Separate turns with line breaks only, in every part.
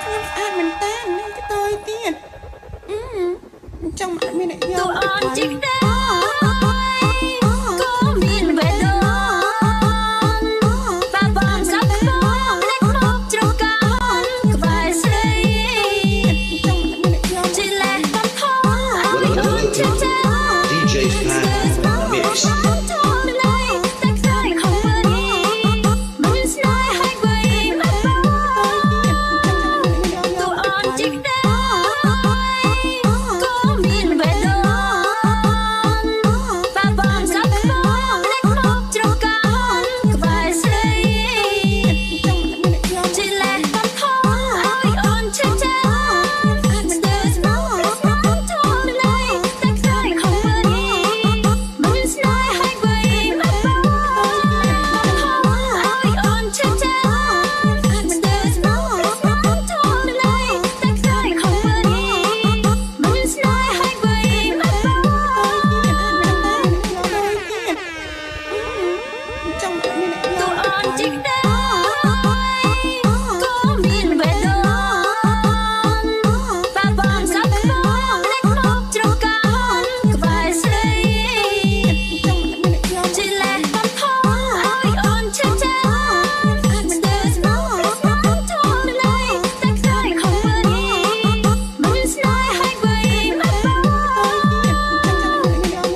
អានមែនតើនេះទៅទៀតចង់អត់មានអ្នកយក
អូនជីកដែរក៏មានបេះដូងបាបងសាប់បងលេចមកជ្រកកោនក្បែរស្រី
ចង់អត់មានអ្នកយក
ជីលែកបំផុសឲ្យអូនជឿចា
DJ Pan Mix
តែខ្លាចខំវិញមិនស្នេហ៍ឲ្យវៃមកបង អូនជីកដែរក៏មានបេះដូងបាបងសាប់បងលេចមកជ្រកកោនក្បែរស្រី
ចង់អត់មានអ្នកយក
ជីលែកបំផុសឲ្យអូនជឿចាស្ទើរស្មោះស្មោះធំណៃតែខ្លាចខំវិញមិនស្នេហ៍ឲ្យវៃមកបងឲ្យអូនជឿចាស្ទើរស្មោះស្មោះធំណៃតែខ្លាចខំវិញមិនស្នេហ៍ឲ្យវៃមកបង
ចង់អត់មានអ្នកយក
អូនជីកដែរក៏មានបេះដូងបាបងសាប់បងលេចមកជ្រកកោនក្បែរស្រី
ចង់អត់មានអ្នកយក
ជីលែកបំផុសឲ្យអូនជឿចាស្ទើរស្មោះស្មោះធំណៃតែខ្លាចខំវិញមិនស្នេហ៍ឲ្យវៃមក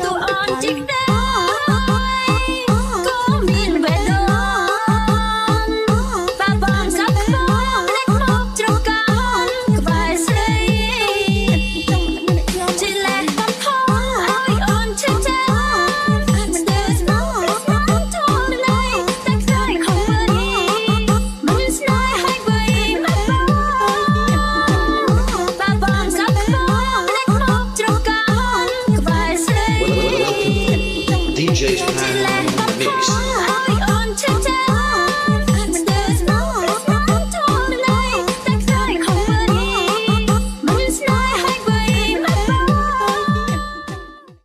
បងអូនជីកដែរក៏មានបេះដូងបាបងសាប់បងលេចមកជ្រកកោនក្បែរស្រី
ចង់អត់មានអ្នកយក
ជីលែកបំផុសឲ្យអូនជឿចាស្ទើរស្មោះស្មោះធំណៃតែខ្លាចខំវិញមិនស្នេហ៍ឲ្យវៃមកបងបាបងសាប់បងលេចមកជ្រកកោនក្បែរស្រី
DJ
ជីលែក
Pan
បំផុស
Mix
ឲ្យអូនជឿចា